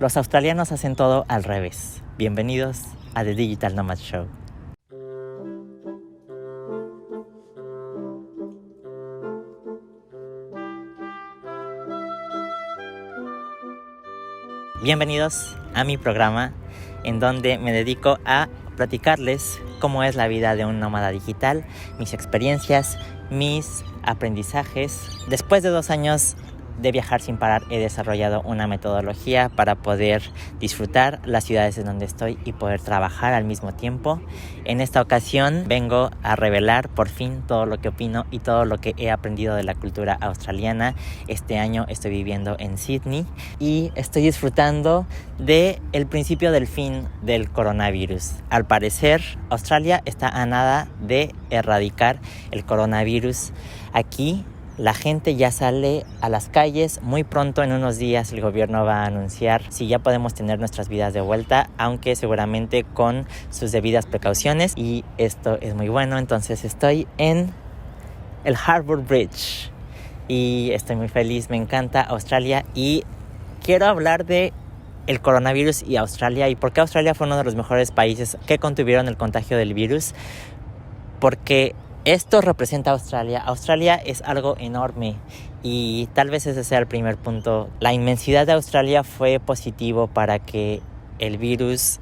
Los australianos hacen todo al revés. Bienvenidos a The Digital Nomad Show. Bienvenidos a mi programa en donde me dedico a platicarles cómo es la vida de un nómada digital, mis experiencias, mis aprendizajes. Después de 2 años de viajar sin parar, he desarrollado una metodología para poder disfrutar las ciudades en donde estoy y poder trabajar al mismo tiempo. En esta ocasión vengo a revelar por fin todo lo que opino y todo lo que he aprendido de la cultura australiana. Este año estoy viviendo en Sydney y estoy disfrutando del principio del fin del coronavirus. Al parecer, Australia está a nada de erradicar el coronavirus. Aquí la gente ya sale a las calles. Muy pronto, en unos días, el gobierno va a anunciar si ya podemos tener nuestras vidas de vuelta, aunque seguramente con sus debidas precauciones, y esto es muy bueno. Entonces estoy en el Harbour Bridge y estoy muy feliz, me encanta Australia y quiero hablar de el coronavirus y Australia y por qué Australia fue uno de los mejores países que contuvieron el contagio del virus, porque esto representa a Australia. Australia es algo enorme y tal vez ese sea el primer punto. La inmensidad de Australia fue positivo para que el virus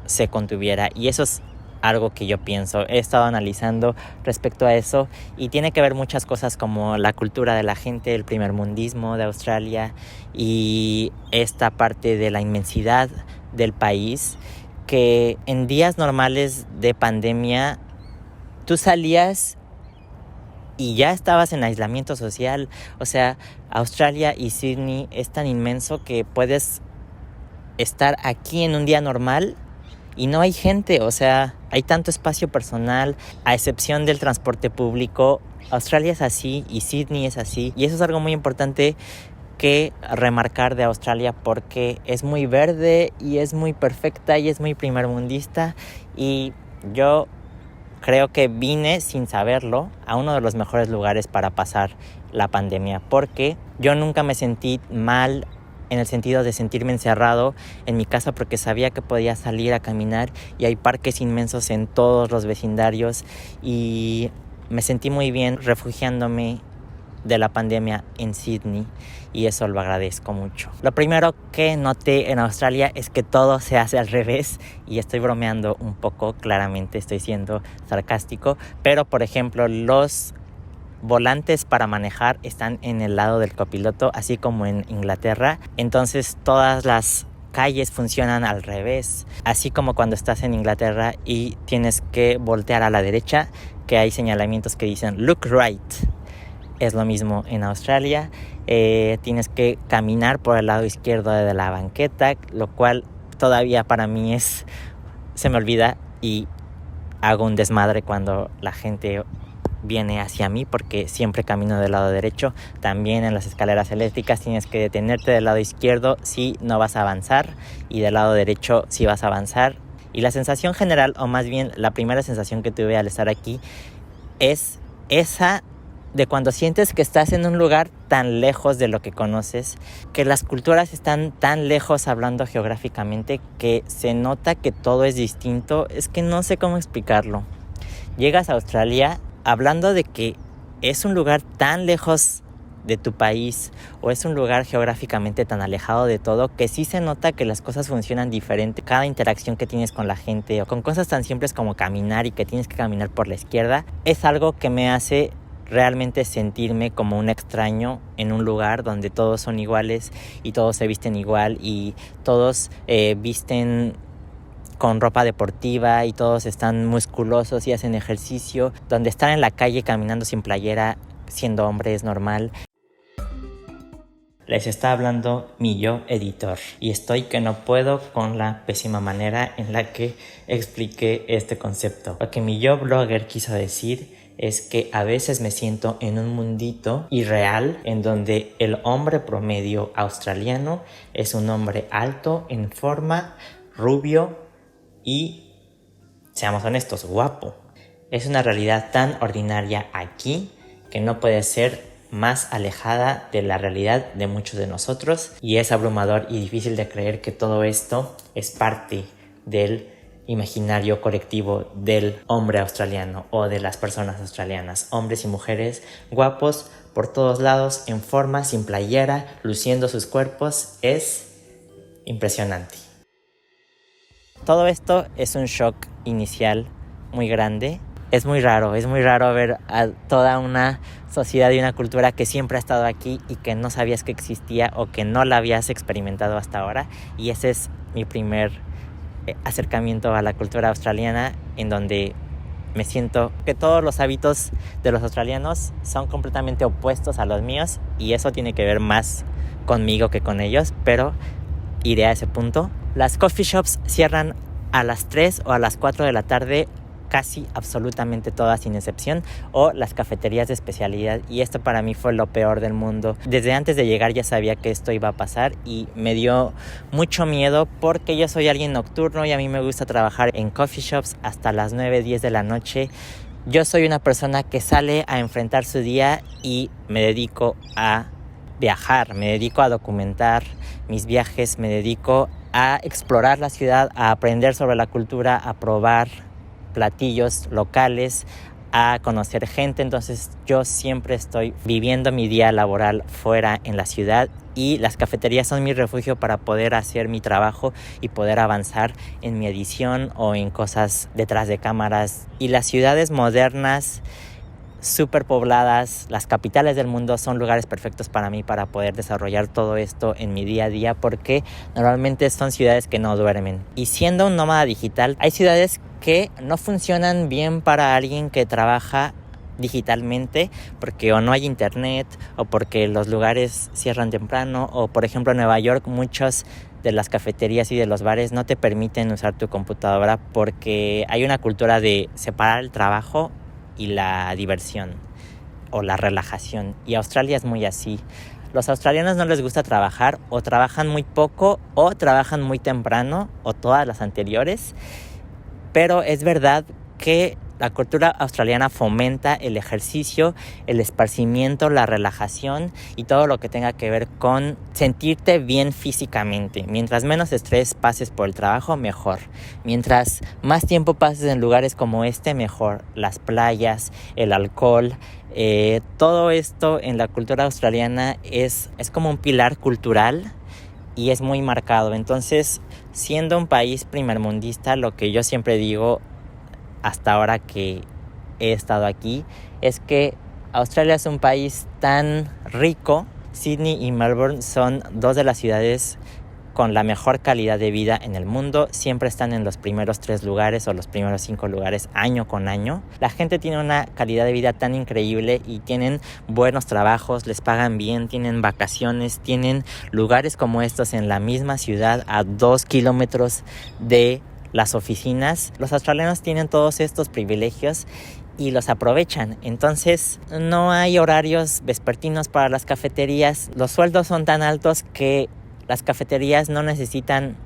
se contuviera y eso es algo que yo pienso. He estado analizando respecto a eso y tiene que ver muchas cosas como la cultura de la gente, el primermundismo de Australia y esta parte de la inmensidad del país, que en días normales de pandemia tú salías y ya estabas en aislamiento social. O sea, Australia y Sydney es tan inmenso que puedes estar aquí en un día normal y no hay gente. O sea, hay tanto espacio personal, a excepción del transporte público. Australia es así y Sydney es así. Y eso es algo muy importante que remarcar de Australia, porque es muy verde y es muy perfecta y es muy primermundista. Y yo creo que vine sin saberlo a uno de los mejores lugares para pasar la pandemia, porque yo nunca me sentí mal en el sentido de sentirme encerrado en mi casa, porque sabía que podía salir a caminar y hay parques inmensos en todos los vecindarios y me sentí muy bien refugiándome de la pandemia en Sydney y eso lo agradezco mucho. Lo primero que noté en Australia es que todo se hace al revés y estoy bromeando un poco, claramente estoy siendo sarcástico, pero por ejemplo los volantes para manejar están en el lado del copiloto, así como en Inglaterra. Entonces todas las calles funcionan al revés, así como cuando estás en Inglaterra y tienes que voltear a la derecha, que hay señalamientos que dicen look right. Es lo mismo en Australia. Tienes que caminar por el lado izquierdo de la banqueta, lo cual todavía para mí se me olvida y hago un desmadre cuando la gente viene hacia mí, porque siempre camino del lado derecho. También en las escaleras eléctricas tienes que detenerte del lado izquierdo si no vas a avanzar y del lado derecho si vas a avanzar. Y la sensación general, o más bien la primera sensación que tuve al estar aquí, es esa de cuando sientes que estás en un lugar tan lejos de lo que conoces, que las culturas están tan lejos hablando geográficamente, que se nota que todo es distinto. Es que no sé cómo explicarlo. Llegas a Australia hablando de que es un lugar tan lejos de tu país o es un lugar geográficamente tan alejado de todo, que sí se nota que las cosas funcionan diferente. Cada interacción que tienes con la gente o con cosas tan simples como caminar y que tienes que caminar por la izquierda es algo que me hace realmente sentirme como un extraño en un lugar donde todos son iguales y todos se visten igual y todos visten con ropa deportiva y todos están musculosos y hacen ejercicio, donde estar en la calle caminando sin playera siendo hombre es normal. Les está hablando mi yo editor y estoy que no puedo con la pésima manera en la que expliqué este concepto. Lo que mi yo blogger quiso decir es que a veces me siento en un mundito irreal en donde el hombre promedio australiano es un hombre alto, en forma, rubio y, seamos honestos, guapo. Es una realidad tan ordinaria aquí que no puede ser más alejada de la realidad de muchos de nosotros, y es abrumador y difícil de creer que todo esto es parte del imaginario colectivo del hombre australiano o de las personas australianas, hombres y mujeres guapos por todos lados, en forma, sin playera, luciendo sus cuerpos. Es impresionante. Todo esto es un shock inicial muy grande. Es muy raro ver a toda una sociedad y una cultura que siempre ha estado aquí y que no sabías que existía o que no la habías experimentado hasta ahora. Y ese es mi primer acercamiento a la cultura australiana, en donde me siento que todos los hábitos de los australianos son completamente opuestos a los míos, y eso tiene que ver más conmigo que con ellos, pero iré a ese punto. Las coffee shops cierran a las 3 o a las 4 de la tarde, casi absolutamente todas sin excepción, o las cafeterías de especialidad, y esto para mí fue lo peor del mundo. Desde antes de llegar ya sabía que esto iba a pasar y me dio mucho miedo, porque yo soy alguien nocturno y a mí me gusta trabajar en coffee shops hasta las 9, 10 de la noche. Yo soy una persona que sale a enfrentar su día y me dedico a viajar, me dedico a documentar mis viajes, me dedico a explorar la ciudad, a aprender sobre la cultura, a probar platillos locales, a conocer gente. Entonces yo siempre estoy viviendo mi día laboral fuera en la ciudad, y las cafeterías son mi refugio para poder hacer mi trabajo y poder avanzar en mi edición o en cosas detrás de cámaras. Y las ciudades modernas, súper pobladas, las capitales del mundo, son lugares perfectos para mí para poder desarrollar todo esto en mi día a día, porque normalmente son ciudades que no duermen. Y siendo un nómada digital, hay ciudades que no funcionan bien para alguien que trabaja digitalmente, porque o no hay internet, o porque los lugares cierran temprano, o por ejemplo en Nueva York muchos de las cafeterías y de los bares no te permiten usar tu computadora, porque hay una cultura de separar el trabajo y la diversión o la relajación, y Australia es muy así. Los australianos no les gusta trabajar, o trabajan muy poco, o trabajan muy temprano, o todas las anteriores. Pero es verdad que la cultura australiana fomenta el ejercicio, el esparcimiento, la relajación y todo lo que tenga que ver con sentirte bien físicamente. Mientras menos estrés pases por el trabajo, mejor. Mientras más tiempo pases en lugares como este, mejor. Las playas, el alcohol, todo esto en la cultura australiana es como un pilar cultural y es muy marcado. Entonces, siendo un país primermundista, lo que yo siempre digo hasta ahora que he estado aquí es que Australia es un país tan rico. Sydney y Melbourne son dos de las ciudades con la mejor calidad de vida en el mundo. Siempre están en los primeros 3 lugares o los primeros 5 lugares año con año. La gente tiene una calidad de vida tan increíble y tienen buenos trabajos, les pagan bien, tienen vacaciones, tienen lugares como estos en la misma ciudad a 2 kilómetros de las oficinas. Los australianos tienen todos estos privilegios y los aprovechan. Entonces no hay horarios vespertinos para las cafeterías. Los sueldos son tan altos que las cafeterías no necesitan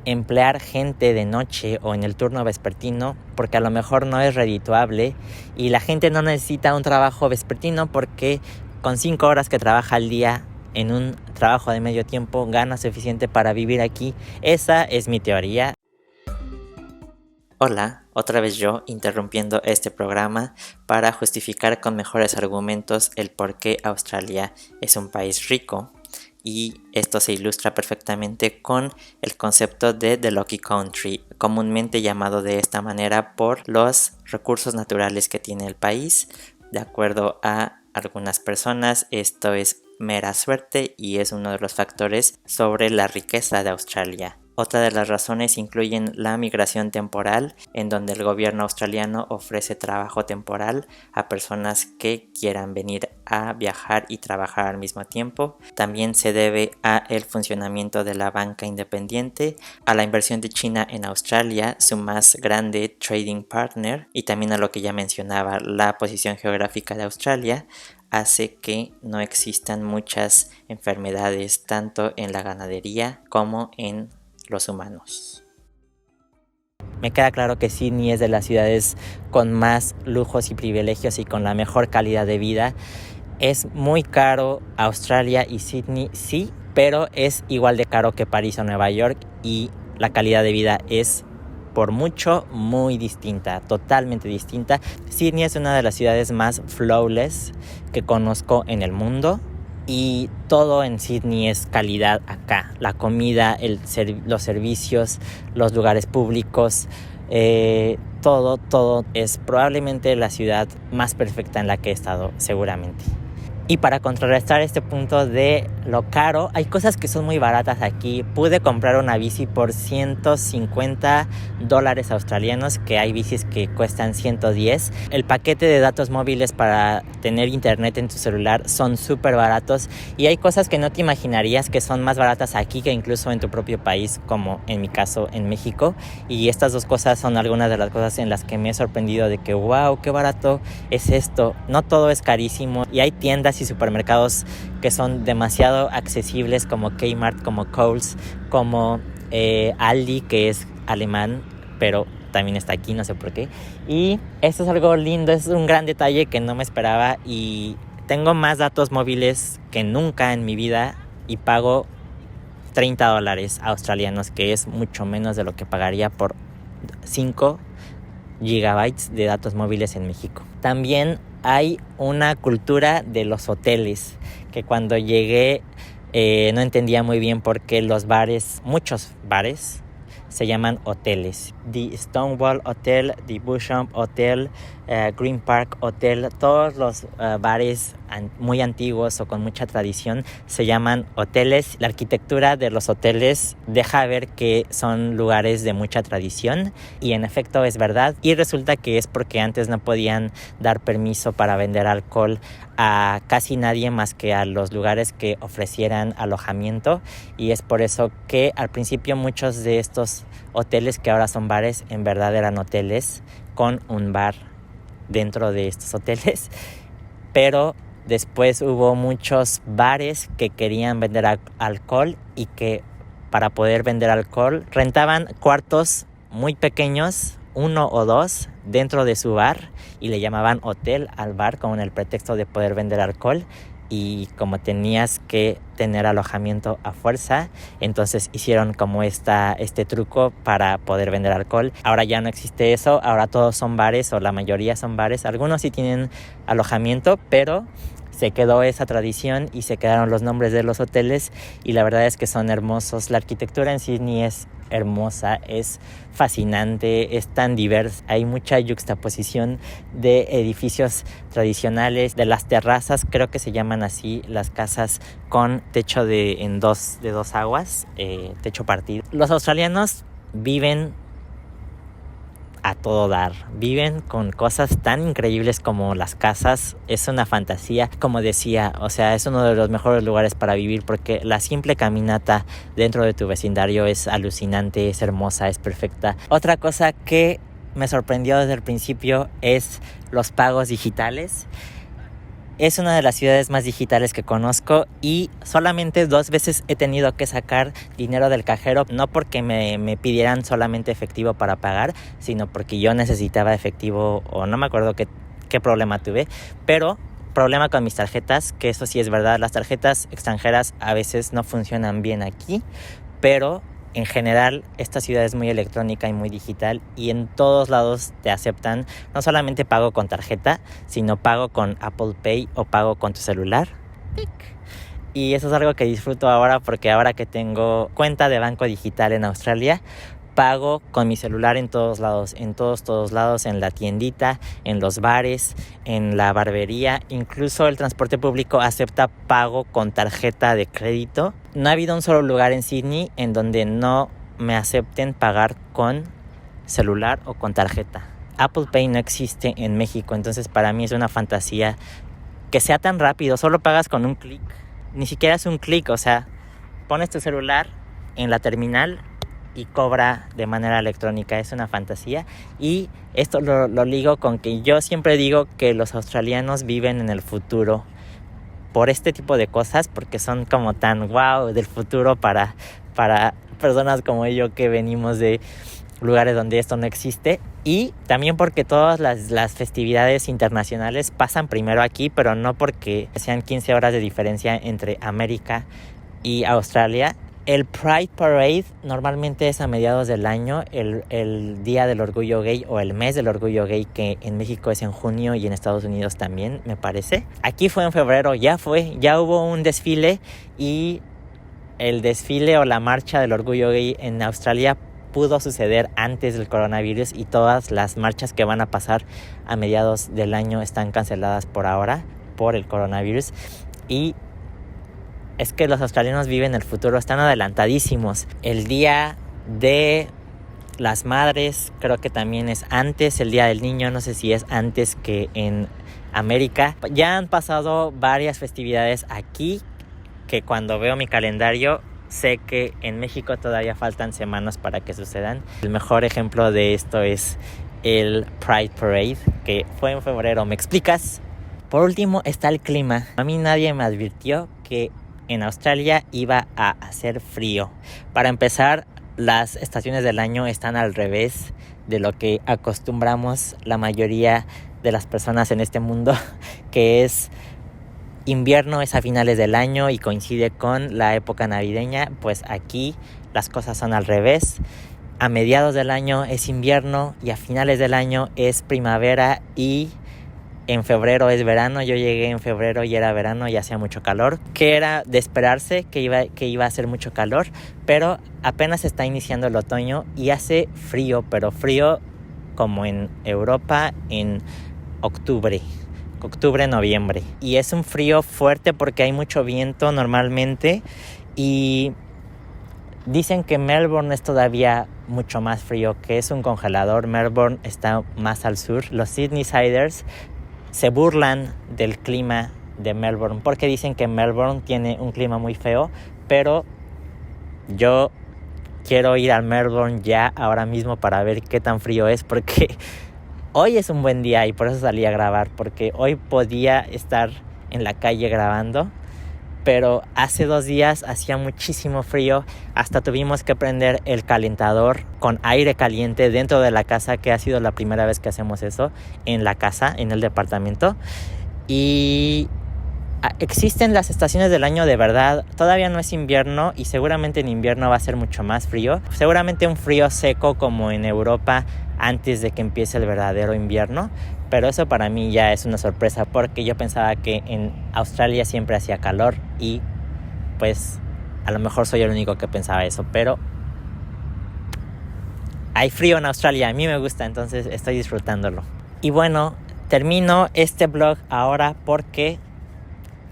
emplear gente de noche o en el turno vespertino, porque a lo mejor no es redituable, y la gente no necesita un trabajo vespertino porque con 5 horas que trabaja al día en un trabajo de medio tiempo gana suficiente para vivir aquí. Esa es mi teoría. Hola, otra vez yo interrumpiendo este programa para justificar con mejores argumentos el por qué Australia es un país rico, y esto se ilustra perfectamente con el concepto de The Lucky Country, comúnmente llamado de esta manera por los recursos naturales que tiene el país. De acuerdo a algunas personas, esto es mera suerte y es uno de los factores sobre la riqueza de Australia. Otra de las razones incluyen la migración temporal, en donde el gobierno australiano ofrece trabajo temporal a personas que quieran venir a viajar y trabajar al mismo tiempo. También se debe a el funcionamiento de la banca independiente, a la inversión de China en Australia, su más grande trading partner, y también a lo que ya mencionaba, la posición geográfica de Australia hace que no existan muchas enfermedades tanto en la ganadería como en los humanos. Me queda claro que Sydney es de las ciudades con más lujos y privilegios y con la mejor calidad de vida. Es muy caro Australia y Sydney, sí, pero es igual de caro que París o Nueva York y la calidad de vida es por mucho muy distinta, totalmente distinta. Sydney es una de las ciudades más flawless que conozco en el mundo y todo en Sydney es calidad acá. La comida, los servicios, los lugares públicos, todo es probablemente la ciudad más perfecta en la que he estado, seguramente. Y para contrarrestar este punto de lo caro, hay cosas que son muy baratas aquí. Pude comprar una bici por $150 australianos, que hay bicis que cuestan 110. El paquete de datos móviles para tener internet en tu celular son súper baratos. Y hay cosas que no te imaginarías que son más baratas aquí que incluso en tu propio país, como en mi caso en México. Y estas dos cosas son algunas de las cosas en las que me he sorprendido de que wow, qué barato es esto. No todo es carísimo y hay tiendas y supermercados que son demasiado accesibles, como Kmart, como Coles, como Aldi, que es alemán pero también está aquí, no sé por qué. Y esto es algo lindo, es un gran detalle que no me esperaba y tengo más datos móviles que nunca en mi vida y pago $30 australianos, que es mucho menos de lo que pagaría por 5 gigabytes de datos móviles en México. También hay una cultura de los hoteles, que cuando llegué no entendía muy bien por qué los bares, muchos bares, se llaman hoteles. The Stonewall Hotel, The Beauchamp Hotel, Green Park Hotel, todos los bares muy antiguos o con mucha tradición se llaman hoteles. La arquitectura de los hoteles deja ver que son lugares de mucha tradición y en efecto es verdad. Y resulta que es porque antes no podían dar permiso para vender alcohol a casi nadie más que a los lugares que ofrecieran alojamiento, y es por eso que al principio muchos de estos hoteles que ahora son bares en verdad eran hoteles con un bar dentro de estos hoteles, pero después hubo muchos bares que querían vender alcohol y que para poder vender alcohol rentaban cuartos muy pequeños, 1 o 2 dentro de su bar, y le llamaban hotel al bar con el pretexto de poder vender alcohol. Y como tenías que tener alojamiento a fuerza, entonces hicieron como este truco para poder vender alcohol. Ahora ya no existe eso, ahora todos son bares o la mayoría son bares. Algunos sí tienen alojamiento, pero se quedó esa tradición y se quedaron los nombres de los hoteles y la verdad es que son hermosos. La arquitectura en Sydney es hermosa, es fascinante, es tan diversa. Hay mucha yuxtaposición de edificios tradicionales, de las terrazas, creo que se llaman así, las casas con techo de dos aguas, techo partido. Los australianos viven a todo dar, viven con cosas tan increíbles como las casas. Es una fantasía, como decía, o sea, es uno de los mejores lugares para vivir porque la simple caminata dentro de tu vecindario es alucinante, es hermosa, es perfecta. Otra cosa que me sorprendió desde el principio es los pagos digitales. Es una de las ciudades más digitales que conozco y solamente 2 veces he tenido que sacar dinero del cajero, no porque me pidieran solamente efectivo para pagar, sino porque yo necesitaba efectivo o no me acuerdo qué problema tuve, pero problema con mis tarjetas, que eso sí es verdad, las tarjetas extranjeras a veces no funcionan bien aquí, pero en general esta ciudad es muy electrónica y muy digital y en todos lados te aceptan no solamente pago con tarjeta, sino pago con Apple Pay o pago con tu celular. Y eso es algo que disfruto ahora porque ahora que tengo cuenta de banco digital en Australia, pago con mi celular en todos lados, en todos lados, en la tiendita, en los bares, en la barbería, incluso el transporte público acepta pago con tarjeta de crédito. No ha habido un solo lugar en Sydney en donde no me acepten pagar con celular o con tarjeta. Apple Pay no existe en México, entonces para mí es una fantasía que sea tan rápido, solo pagas con un clic, ni siquiera es un clic, o sea, pones tu celular en la terminal y cobra de manera electrónica. Es una fantasía y esto lo ligo con que yo siempre digo que los australianos viven en el futuro por este tipo de cosas, porque son como tan wow del futuro para personas como yo que venimos de lugares donde esto no existe. Y también porque todas las festividades internacionales pasan primero aquí, pero no porque sean 15 horas de diferencia entre América y Australia. El Pride Parade normalmente es a mediados del año, el Día del Orgullo Gay o el Mes del Orgullo Gay, que en México es en junio y en Estados Unidos también, me parece. Aquí fue en febrero, ya hubo un desfile, y el desfile o la marcha del Orgullo Gay en Australia pudo suceder antes del coronavirus, y todas las marchas que van a pasar a mediados del año están canceladas por ahora por el coronavirus. Y es que los australianos viven el futuro, están adelantadísimos. El Día de las Madres creo que también es antes, el Día del Niño no sé si es antes que en América. Ya han pasado varias festividades aquí que cuando veo mi calendario sé que en México todavía faltan semanas para que sucedan. El mejor ejemplo de esto es el Pride Parade, que fue en febrero. ¿Me explicas? Por último está el clima. A mí nadie me advirtió que en Australia iba a hacer frío. Para empezar, las estaciones del año están al revés de lo que acostumbramos la mayoría de las personas en este mundo, que es invierno es a finales del año y coincide con la época navideña. Pues aquí las cosas son al revés. A mediados del año es invierno y a finales del año es primavera, y en febrero es verano. Yo llegué en febrero y era verano y hacía mucho calor, que era de esperarse que iba a hacer mucho calor, pero apenas está iniciando el otoño y hace frío, pero frío como en Europa en octubre, noviembre. Y es un frío fuerte porque hay mucho viento normalmente, y dicen que Melbourne es todavía mucho más frío, que es un congelador. Melbourne está más al sur. Los Sydneysiders se burlan del clima de Melbourne porque dicen que Melbourne tiene un clima muy feo, pero yo quiero ir a Melbourne ya ahora mismo para ver qué tan frío es, porque hoy es un buen día y por eso salí a grabar, porque hoy podía estar en la calle grabando, pero hace 2 días hacía muchísimo frío. Hasta tuvimos que prender el calentador con aire caliente dentro de la casa, que ha sido la primera vez que hacemos eso en la casa, en el departamento. Y existen las estaciones del año de verdad. Todavía no es invierno y seguramente en invierno va a ser mucho más frío. Seguramente un frío seco como en Europa antes de que empiece el verdadero invierno. Pero eso para mí ya es una sorpresa, porque yo pensaba que en Australia siempre hacía calor, y pues a lo mejor soy el único que pensaba eso, pero hay frío en Australia, a mí me gusta, entonces estoy disfrutándolo. Y bueno, termino este vlog ahora porque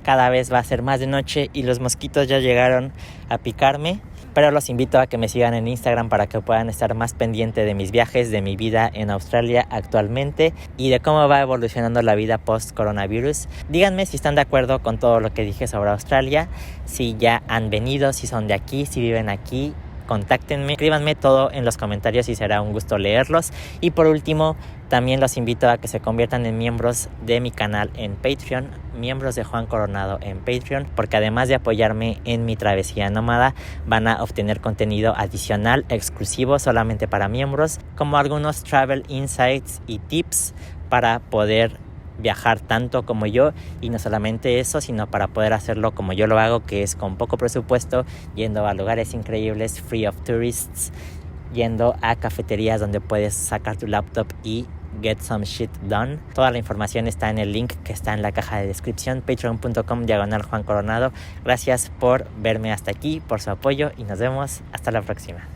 cada vez va a ser más de noche y los mosquitos ya llegaron a picarme. Pero los invito a que me sigan en Instagram para que puedan estar más pendiente de mis viajes, de mi vida en Australia actualmente y de cómo va evolucionando la vida post-coronavirus. Díganme si están de acuerdo con todo lo que dije sobre Australia, si ya han venido, si son de aquí, si viven aquí. Contáctenme, escríbanme todo en los comentarios y será un gusto leerlos. Y por último, también los invito a que se conviertan en miembros de mi canal en Patreon, miembros de Juan Coronado en Patreon, porque además de apoyarme en mi travesía nómada, van a obtener contenido adicional exclusivo solamente para miembros, como algunos travel insights y tips para poder viajar tanto como yo, y no solamente eso, sino para poder hacerlo como yo lo hago, que es con poco presupuesto, yendo a lugares increíbles, free of tourists, yendo a cafeterías donde puedes sacar tu laptop y get some shit done. Toda la información está en el link que está en la caja de descripción, patreon.com/Juan Coronado. Gracias por verme hasta aquí, por su apoyo, y nos vemos hasta la próxima.